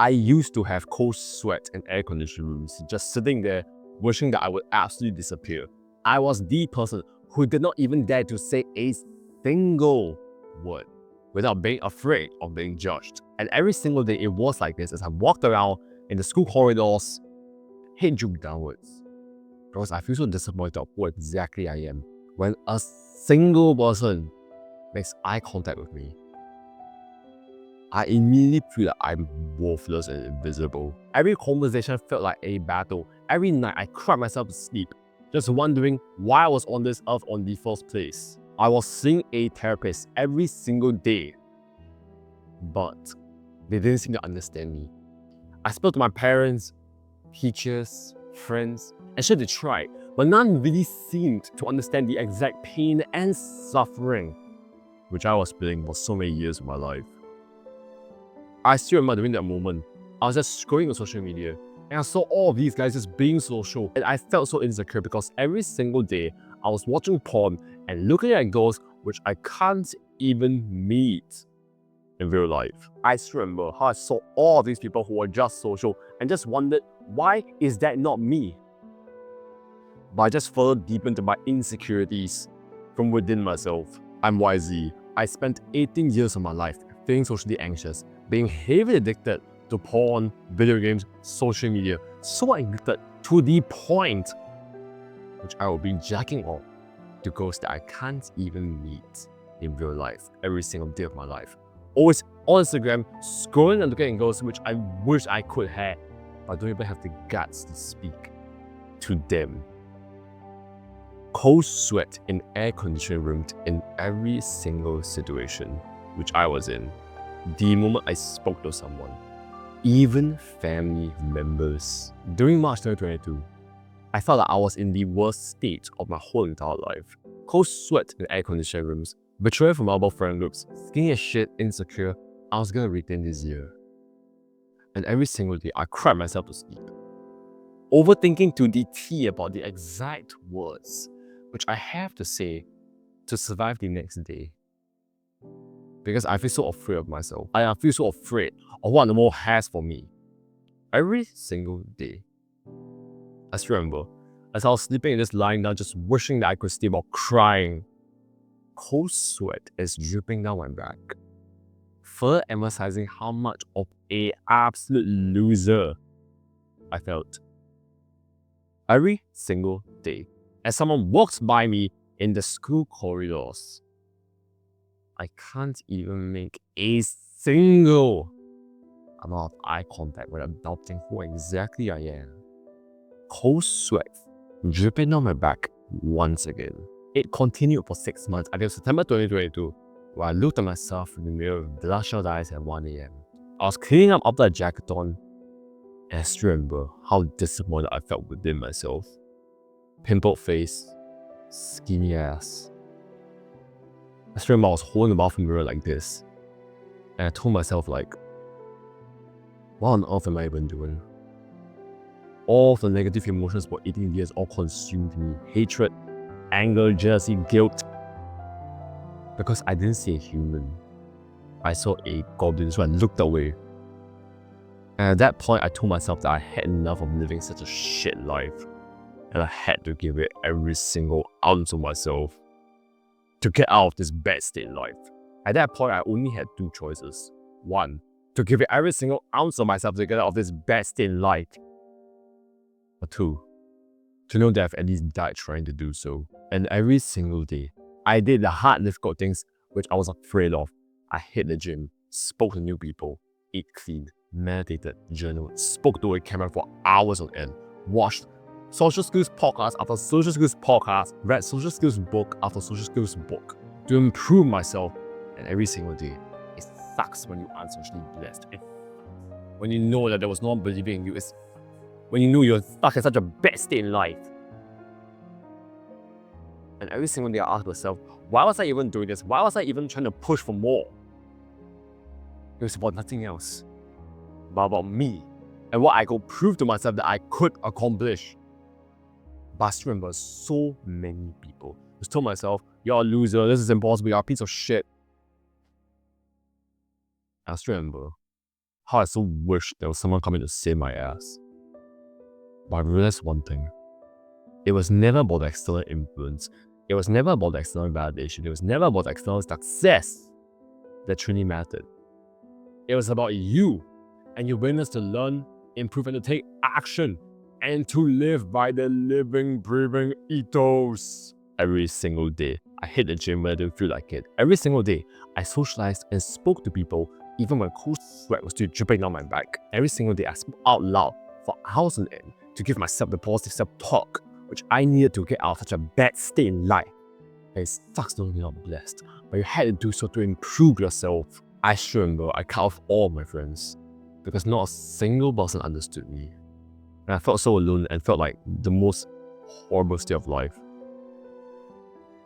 I used to have cold sweat in air-conditioned rooms, just sitting there wishing that I would absolutely disappear. I was the person who did not even dare to say a single word without being afraid of being judged. And every single day it was like this as I walked around in the school corridors, head drooped downwards. Because I feel so disappointed of who exactly I am when a single person makes eye contact with me. I immediately feel like I'm worthless and invisible. Every conversation felt like a battle. Every night I cried myself to sleep, just wondering why I was on this earth in the first place. I was seeing a therapist every single day, but they didn't seem to understand me. I spoke to my parents, teachers, friends, and sure they tried, but none really seemed to understand the exact pain and suffering which I was feeling for so many years of my life. I still remember during that moment, I was just scrolling on social media and I saw all of these guys just being social, and I felt so insecure because every single day I was watching porn and looking at girls which I can't even meet in real life. I still remember how I saw all of these people who were just social and just wondered, why is that not me? But I just further deepened into my insecurities from within myself. I'm YZ. I spent 18 years of my life feeling socially anxious, being heavily addicted to porn, video games, social media, so addicted to the point which I will be jacking off to girls that I can't even meet in real life every single day of my life. Always on Instagram, scrolling and looking at girls which I wish I could have, but I don't even have the guts to speak to them. Cold sweat in air-conditioned rooms in every single situation which I was in. The moment I spoke to someone, even family members. During March 2022, I felt like I was in the worst state of my whole entire life. Cold sweat in air-conditioned rooms, betrayal from multiple friend groups, skinny as shit, insecure. I was gonna retain this year. And every single day, I cried myself to sleep. Overthinking to the T about the exact words which I have to say to survive the next day. Because I feel so afraid of myself. I feel so afraid of what the world has for me. Every single day. I still remember, as I was sleeping and just lying down, just wishing that I could sleep or crying, cold sweat is dripping down my back, further emphasizing how much of an absolute loser I felt. Every single day, as someone walks by me in the school corridors, I can't even make a single amount of eye contact without doubting who exactly I am. Cold sweat dripping down my back once again. It continued for 6 months until September 2022, where I looked at myself in the mirror with bloodshot eyes at 1 AM. I was cleaning up after a jackathon, and I still remember how disappointed I felt within myself. Pimpled face, skinny ass. I still remember I was holding the bathroom mirror like this, and I told myself like, what on earth am I even doing? All the negative emotions for 18 years all consumed me. Hatred, anger, jealousy, guilt. Because I didn't see a human. I saw a goblin, so I looked away. And at that point, I told myself that I had enough of living such a shit life. And I had to give it every single ounce of myself to get out of this bad state in life. At that point, I only had two choices. One, to give it every single ounce of myself to get out of this bad state in life. Or two, to know that I've at least died trying to do so. And every single day, I did the hard, difficult things which I was afraid of. I hit the gym, spoke to new people, ate clean, meditated, journaled, spoke to a camera for hours on end, watched social skills podcast after social skills podcast, read social skills book after social skills book to improve myself. And every single day, it sucks when you aren't socially blessed. When you know that there was no one believing in you, it's when you know you're stuck in such a bad state in life. And every single day I ask myself, why was I even doing this? Why was I even trying to push for more? It was about nothing else, but about me and what I could prove to myself that I could accomplish. But I still remember so many people just told myself, you're a loser, this is impossible, you're a piece of shit. I still remember how I so wish there was someone coming to save my ass. But I realized one thing. It was never about the external influence. It was never about the external validation. It was never about the external success that truly mattered. It was about you and your willingness to learn, improve, and to take action, and to live by the living, breathing ethos. Every single day, I hit the gym when I didn't feel like it. Every single day, I socialized and spoke to people even when cold sweat was still dripping down my back. Every single day, I spoke out loud for hours on end to give myself the positive self-talk which I needed to get out of such a bad state in life. And it sucks knowing you're not blessed, but you had to do so to improve yourself. I sure remember I cut off all my friends because not a single person understood me. And I felt so alone and felt like the most horrible state of life.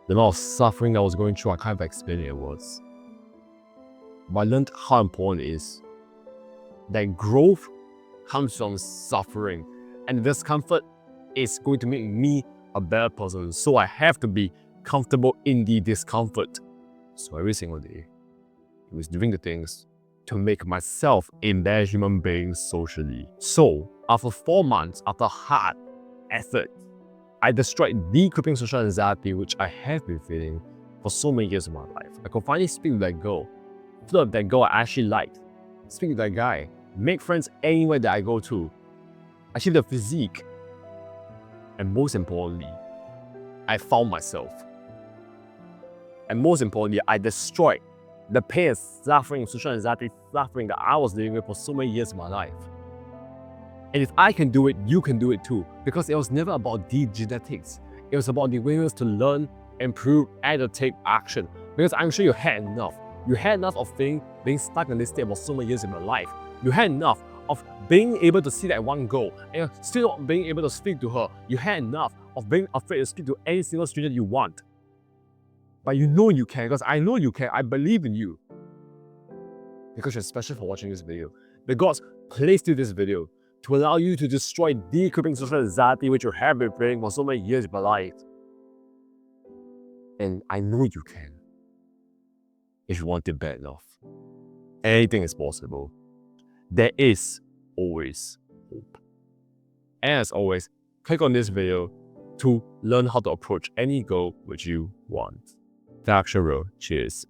The amount of suffering I was going through, I can't even explain it in words. But I learned how important it is that growth comes from suffering, and discomfort is going to make me a better person. So I have to be comfortable in the discomfort. So every single day, it was doing the things to make myself a better human being socially. So after 4 months, after hard effort, I destroyed the crippling social anxiety which I have been feeling for so many years of my life. I could finally speak with that girl, flirt with that girl I actually liked, speak with that guy, make friends anywhere that I go to, achieve the physique, and most importantly, I found myself. And most importantly, I destroyed the pain, suffering, social anxiety, suffering that I was living with for so many years of my life. And if I can do it, you can do it too. Because it was never about the genetics. It was about the willingness to learn, improve, and to take action. Because I'm sure you had enough. You had enough of being stuck in this state for so many years in your life. You had enough of being able to see that one goal and still not being able to speak to her. You had enough of being afraid to speak to any single stranger you want. But you know you can, because I know you can. I believe in you. Because you're special for watching this video. The gods placed you this video to allow you to destroy the crippling social anxiety which you have been feeling for so many years of your life. And I know you can. If you want it bad enough. Anything is possible. There is always hope. And as always, click on this video to learn how to approach any goal which you want. The Action Road. Cheers.